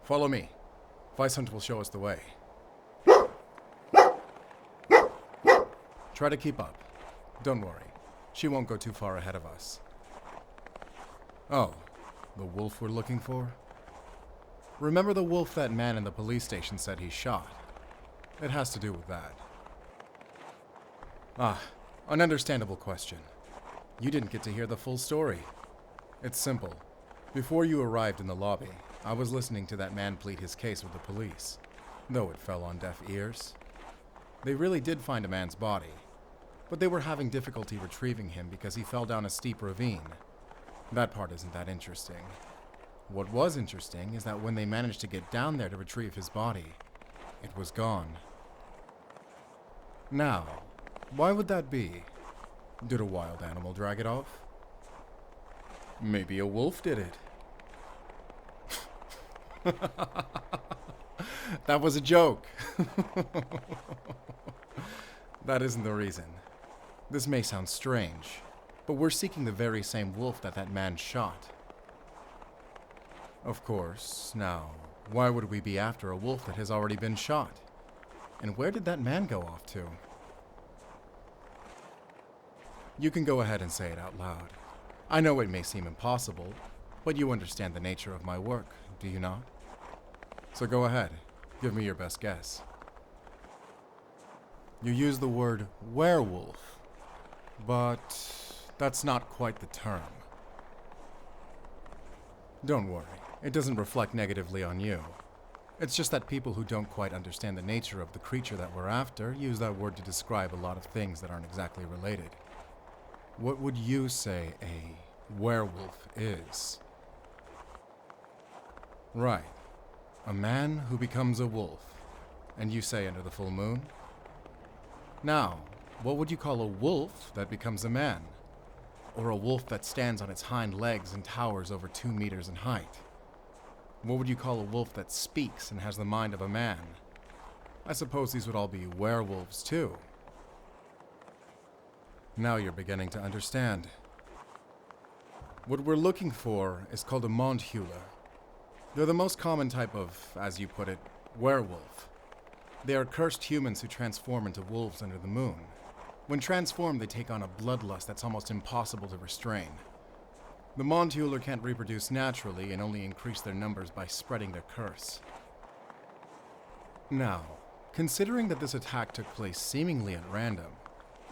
Follow me. Weisshund will show us the way. Try to keep up. Don't worry. She won't go too far ahead of us. Oh, the wolf we're looking for? Remember the wolf that man in the police station said he shot? It has to do with that. Ah, an understandable question. You didn't get to hear the full story. It's simple. Before you arrived in the lobby, I was listening to that man plead his case with the police, though it fell on deaf ears. They really did find a man's body, but they were having difficulty retrieving him because he fell down a steep ravine. That part isn't that interesting. What was interesting is that when they managed to get down there to retrieve his body, it was gone. Now, why would that be? Did a wild animal drag it off? Maybe a wolf did it. That was a joke. That isn't the reason. This may sound strange, but we're seeking the very same wolf that man shot. Of course. Now, why would we be after a wolf that has already been shot? And where did that man go off to? You can go ahead and say it out loud. I know it may seem impossible, but you understand the nature of my work, do you not? So go ahead, give me your best guess. You use the word werewolf, but that's not quite the term. Don't worry, it doesn't reflect negatively on you. It's just that people who don't quite understand the nature of the creature that we're after use that word to describe a lot of things that aren't exactly related. What would you say a werewolf is? Right. A man who becomes a wolf. And you say under the full moon? Now, what would you call a wolf that becomes a man? Or a wolf that stands on its hind legs and towers over 2 meters in height? What would you call a wolf that speaks and has the mind of a man? I suppose these would all be werewolves too. Now you're beginning to understand. What we're looking for is called a mondhula. They're the most common type of, as you put it, werewolf. They are cursed humans who transform into wolves under the moon. When transformed, they take on a bloodlust that's almost impossible to restrain. The mondhula can't reproduce naturally and only increase their numbers by spreading their curse. Now, considering that this attack took place seemingly at random,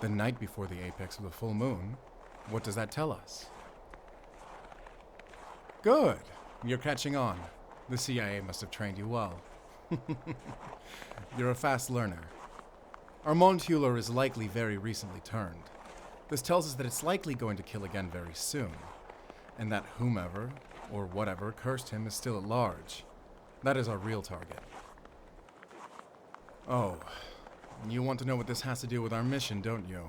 the night before the apex of the full moon, what does that tell us? Good. You're catching on. The CIA must have trained you well. You're a fast learner. Our mondhula is likely very recently turned. This tells us that it's likely going to kill again very soon, and that whomever, or whatever, cursed him is still at large. That is our real target. Oh, you want to know what this has to do with our mission, don't you?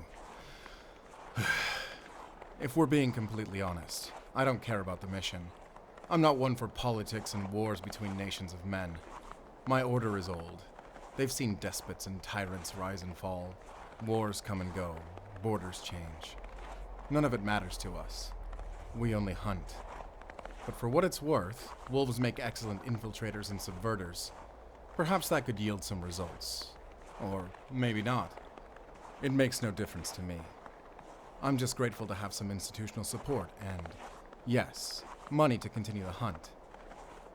If we're being completely honest, I don't care about the mission. I'm not one for politics and wars between nations of men. My order is old. They've seen despots and tyrants rise and fall. Wars come and go. Borders change. None of it matters to us. We only hunt. But for what it's worth, wolves make excellent infiltrators and subverters. Perhaps that could yield some results. Or maybe not. It makes no difference to me. I'm just grateful to have some institutional support and, yes, money to continue the hunt.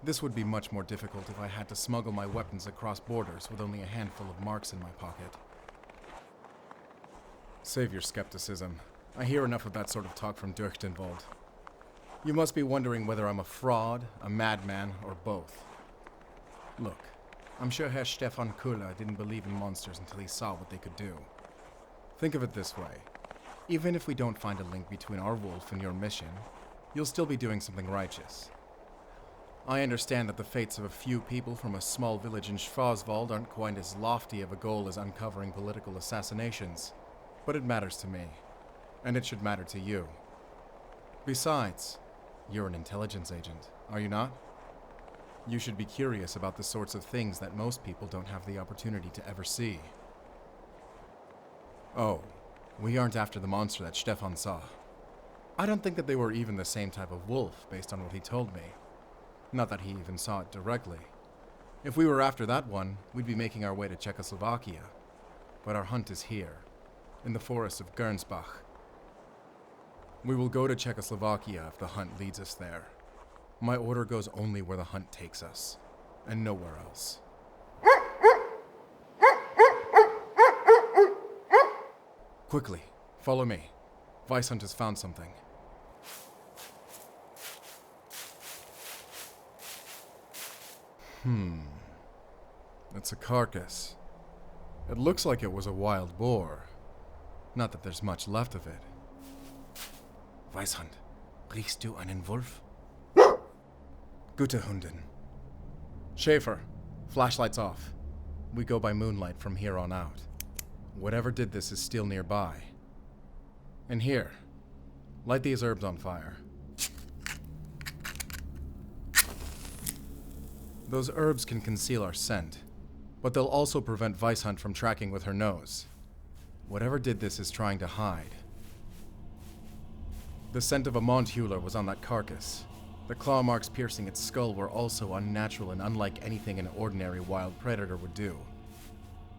This would be much more difficult if I had to smuggle my weapons across borders with only a handful of marks in my pocket. Save your skepticism. I hear enough of that sort of talk from Durchtenwald. You must be wondering whether I'm a fraud, a madman, or both. Look, I'm sure Herr Stefan Kuller didn't believe in monsters until he saw what they could do. Think of it this way. Even if we don't find a link between our wolf and your mission, you'll still be doing something righteous. I understand that the fates of a few people from a small village in Schwarzwald aren't quite as lofty of a goal as uncovering political assassinations, but it matters to me, and it should matter to you. Besides, you're an intelligence agent, are you not? You should be curious about the sorts of things that most people don't have the opportunity to ever see. Oh, we aren't after the monster that Stefan saw. I don't think that they were even the same type of wolf, based on what he told me. Not that he even saw it directly. If we were after that one, we'd be making our way to Czechoslovakia. But our hunt is here, in the forest of Gernsbach. We will go to Czechoslovakia if the hunt leads us there. My order goes only where the hunt takes us, and nowhere else. Quickly, follow me. Weisshund has found something. It's a carcass. It looks like it was a wild boar. Not that there's much left of it. Weisshund, riechst du einen Wolf? Gute Hundin. Schäfer, flashlights off. We go by moonlight from here on out. Whatever did this is still nearby. And here, light these herbs on fire. Those herbs can conceal our scent, but they'll also prevent Weisshund from tracking with her nose. Whatever did this is trying to hide. The scent of a mondhula was on that carcass. The claw marks piercing its skull were also unnatural and unlike anything an ordinary wild predator would do.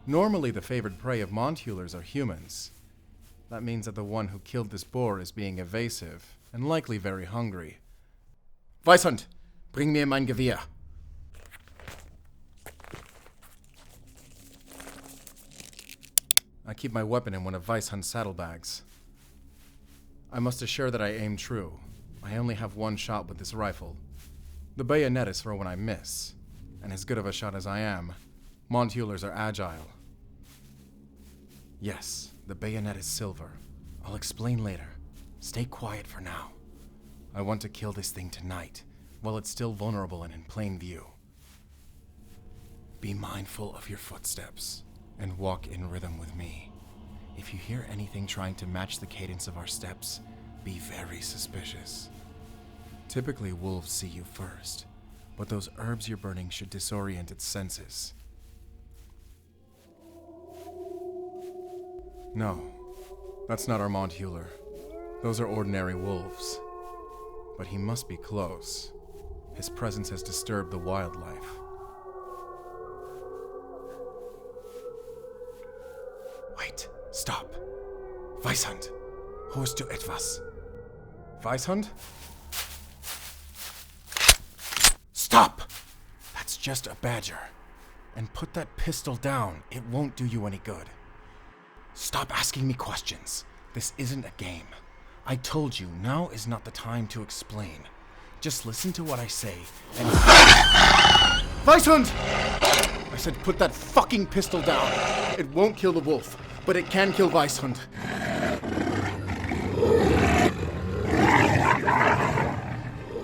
Normally, the favored prey of mondhulers are humans. That means that the one who killed this boar is being evasive, and likely very hungry. Weisshund, bring mir mein Gewehr. I keep my weapon in one of Weisshund's saddlebags. I must assure that I aim true. I only have one shot with this rifle. The bayonet is for when I miss, and as good of a shot as I am, mondhulers are agile. Yes, the bayonet is silver. I'll explain later. Stay quiet for now. I want to kill this thing tonight, while it's still vulnerable and in plain view. Be mindful of your footsteps, and walk in rhythm with me. If you hear anything trying to match the cadence of our steps, be very suspicious. Typically, wolves see you first, but those herbs you're burning should disorient its senses. No, that's not our mondhuler. Those are ordinary wolves. But he must be close. His presence has disturbed the wildlife. Wait, stop. Weisshund, hörst du etwas? Weisshund? Stop! That's just a badger. And put that pistol down. It won't do you any good. Stop asking me questions. This isn't a game. I told you, now is not the time to explain. Just listen to what I say, and... Weisshund! I said put that fucking pistol down. It won't kill the wolf, but it can kill Weisshund.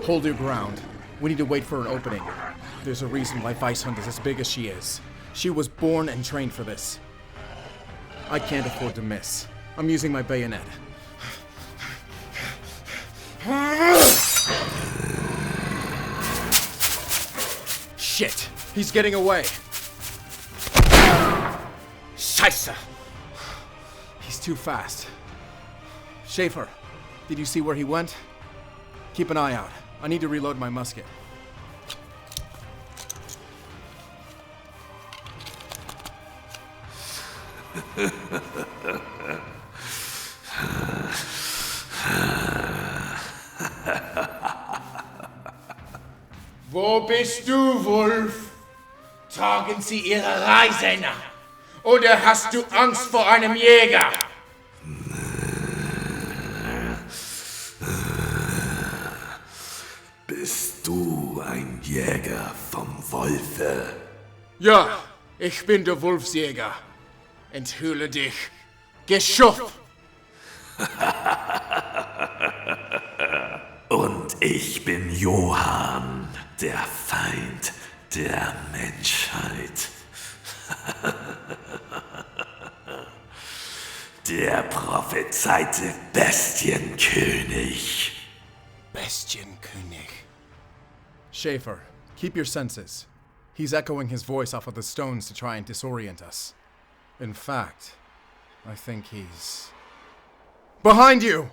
Hold your ground. We need to wait for an opening. There's a reason why Weisshund is as big as she is. She was born and trained for this. I can't afford to miss. I'm using my bayonet. Shit! He's getting away! Scheiße! He's too fast. Schäfer, did you see where he went? Keep an eye out. I need to reload my musket. Wo bist du, Wolf? Tragen Sie Ihre Reisen? Oder hast du Angst vor einem Jäger? Bist du ein Jäger vom Wolfe? Ja, ich bin der Wolfsjäger. Enthülle dich. Geschuff! Und ich bin Johann, der Feind der Menschheit. Der prophezeite Bestienkönig. Bestienkönig. Schäfer, keep your senses. He's echoing his voice off of the stones to try and disorient us. In fact, I think he's... Behind you!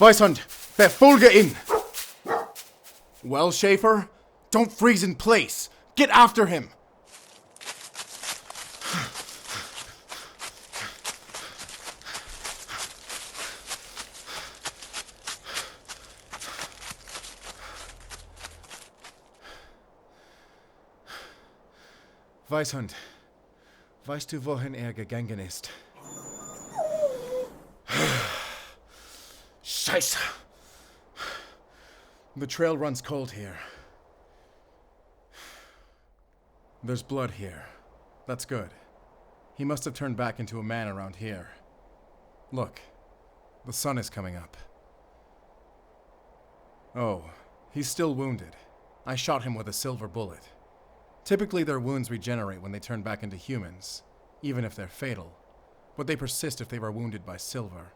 Weisshund, Verfolge ihn! Well, Schaefer, don't freeze in place. Get after him! Weißhund, weißt du, wohin gegangen ist? Scheiße! The trail runs cold here. There's blood here. That's good. He must have turned back into a man around here. Look, the sun is coming up. Oh, he's still wounded. I shot him with a silver bullet. Typically, their wounds regenerate when they turn back into humans, even if they're fatal, but they persist if they were wounded by silver.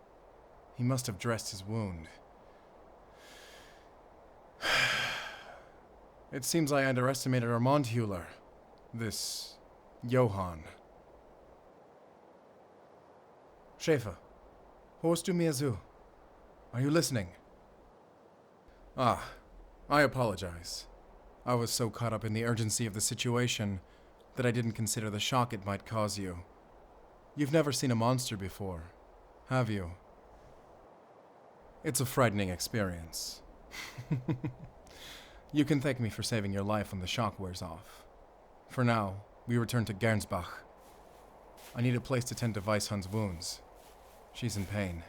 He must have dressed his wound. It seems I underestimated our mondhula, this Johann. Schäfer, hörst du mir zu? Are you listening? Ah, I apologize. I was so caught up in the urgency of the situation that I didn't consider the shock it might cause you. You've never seen a monster before, have you? It's a frightening experience. You can thank me for saving your life when the shock wears off. For now, we return to Gernsbach. I need a place to tend to Weisshund's wounds. She's in pain.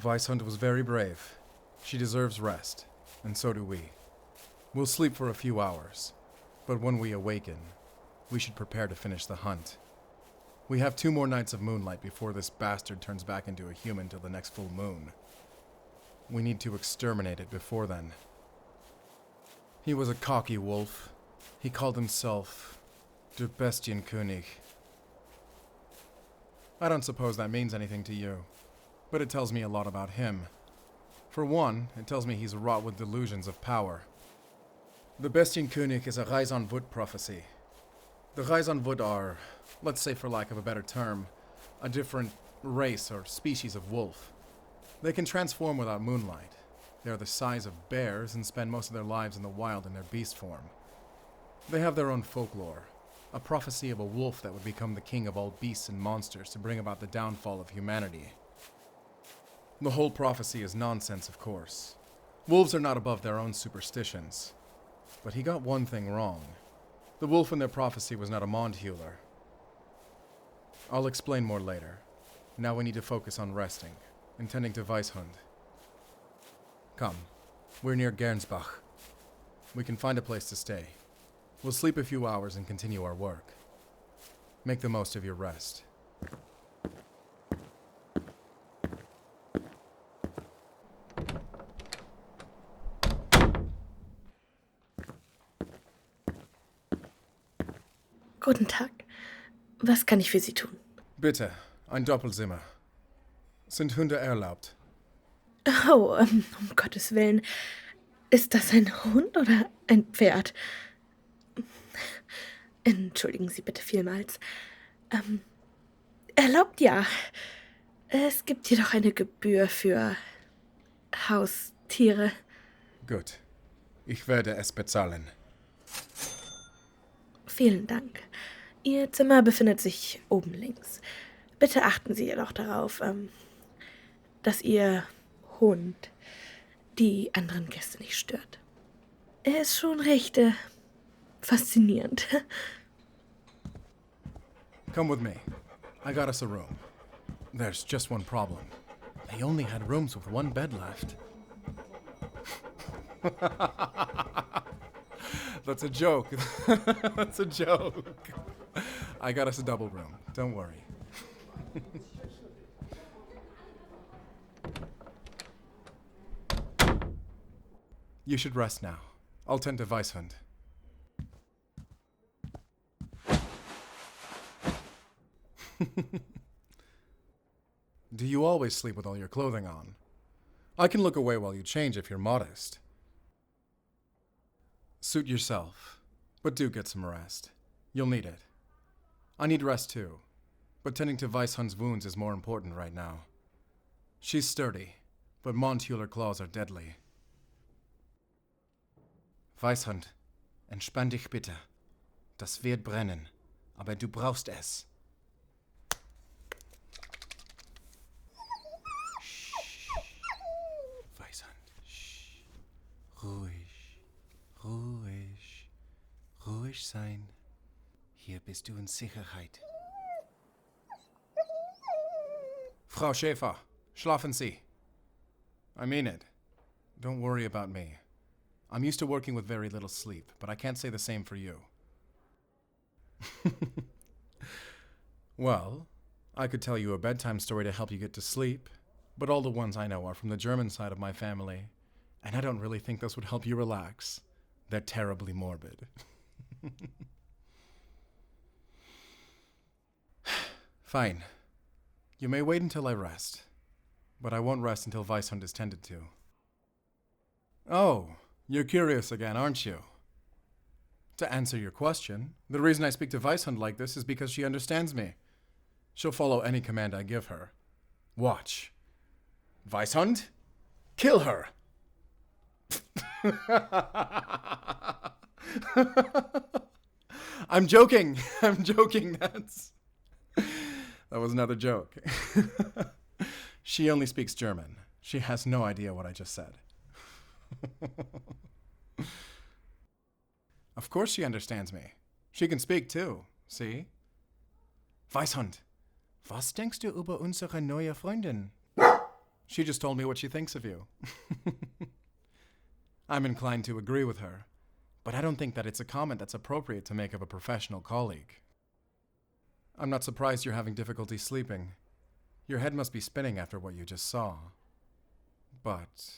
Weisshund was very brave. She deserves rest, and so do we. We'll sleep for a few hours, but when we awaken, we should prepare to finish the hunt. We have 2 more nights of moonlight before this bastard turns back into a human till the next full moon. We need to exterminate it before then. He was a cocky wolf. He called himself der Bestienkönig. I don't suppose that means anything to you, but it tells me a lot about him. For one, it tells me he's wrought with delusions of power. The Bestienkönig is a Reis on Wood prophecy. The Reis on Wood are, let's say for lack of a better term, a different race or species of wolf. They can transform without moonlight. They are the size of bears and spend most of their lives in the wild in their beast form. They have their own folklore, a prophecy of a wolf that would become the king of all beasts and monsters to bring about the downfall of humanity. The whole prophecy is nonsense, of course. Wolves are not above their own superstitions. But he got one thing wrong. The wolf in their prophecy was not a mondhula. I'll explain more later. Now we need to focus on resting, and tending to Weisshund. Come, we're near Gernsbach. We can find a place to stay. We'll sleep a few hours and continue our work. Make the most of your rest. Guten Tag. Was kann ich für Sie tun? Bitte, ein Doppelzimmer. Sind Hunde erlaubt? Oh, um Gottes Willen. Ist das ein Hund oder ein Pferd? Entschuldigen Sie bitte vielmals. Erlaubt ja. Es gibt jedoch eine Gebühr für Haustiere. Gut. Ich werde es bezahlen. Vielen Dank. Ihr Zimmer befindet sich oben links. Bitte achten Sie jedoch darauf, dass Ihr Hund die anderen Gäste nicht stört. Er ist schon recht faszinierend. Come with me. I got us a room. There's just one problem. They only had rooms with 1 bed left. That's a joke. That's a joke. I got us a double room. Don't worry. You should rest now. I'll tend to Weisshund. Do you always sleep with all your clothing on? I can look away while you change if you're modest. Suit yourself, but do get some rest. You'll need it. I need rest too, but tending to Weisshund's wounds is more important right now. She's sturdy, but mondhula claws are deadly. Weißhund, entspann dich bitte. Das wird brennen, aber du brauchst es. Weißhund, ruhig, ruhig, ruhig sein. Hier bist du in Sicherheit. Frau Schäfer, schlafen Sie. I mean it. Don't worry about me. I'm used to working with very little sleep, but I can't say the same for you. Well, I could tell you a bedtime story to help you get to sleep, but all the ones I know are from the German side of my family, and I don't really think those would help you relax. They're terribly morbid. Fine. You may wait until I rest, but I won't rest until Weishund is tended to. Oh, you're curious again, aren't you? To answer your question, the reason I speak to Weishund like this is because she understands me. She'll follow any command I give her. Watch. Weishund, kill her! I'm joking. That was another joke. She only speaks German. She has no idea what I just said. Of course she understands me. She can speak too, see? Weishund, was denkst du über unsere neue Freundin? She just told me what she thinks of you. I'm inclined to agree with her, but I don't think that it's a comment that's appropriate to make of a professional colleague. I'm not surprised you're having difficulty sleeping. Your head must be spinning after what you just saw. But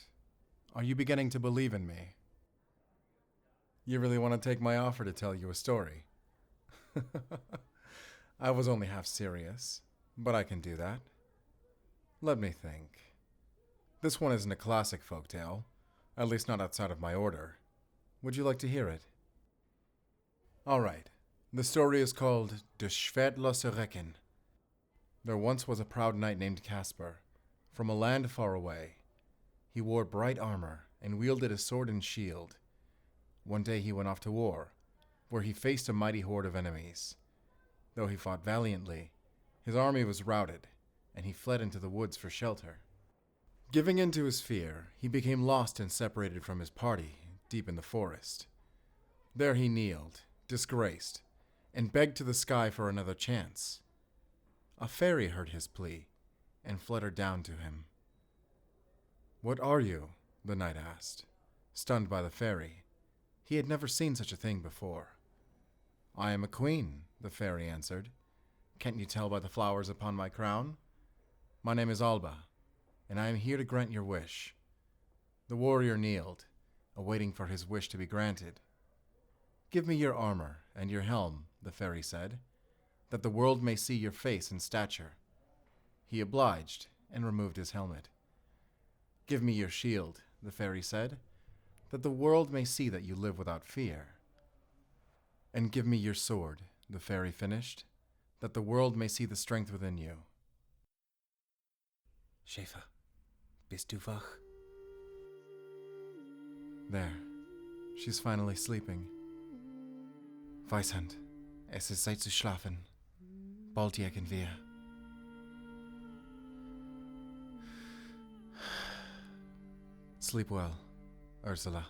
are you beginning to believe in me? You really want to take my offer to tell you a story? I was only half serious, but I can do that. Let me think. This one isn't a classic folktale, at least not outside of my order. Would you like to hear it? All right. The story is called De Schwertlose Recken. There once was a proud knight named Caspar, from a land far away. He wore bright armor and wielded a sword and shield. One day he went off to war, where he faced a mighty horde of enemies. Though he fought valiantly, his army was routed, and he fled into the woods for shelter. Giving in to his fear, he became lost and separated from his party deep in the forest. There he kneeled, disgraced, and begged to the sky for another chance. A fairy heard his plea and fluttered down to him. "What are you?" the knight asked, stunned by the fairy. He had never seen such a thing before. "I am a queen," the fairy answered. "Can't you tell by the flowers upon my crown? My name is Alba, and I am here to grant your wish." The warrior kneeled, awaiting for his wish to be granted. "Give me your armor and your helm," the fairy said, "that the world may see your face and stature." He obliged and removed his helmet. "Give me your shield," the fairy said, "that the world may see that you live without fear." "And give me your sword," the fairy finished, "that the world may see the strength within you." Schäfer, bist du wach? There, she's finally sleeping. Weishund, es ist Zeit zu schlafen. Bald jägen wir. Sleep well, Ursula.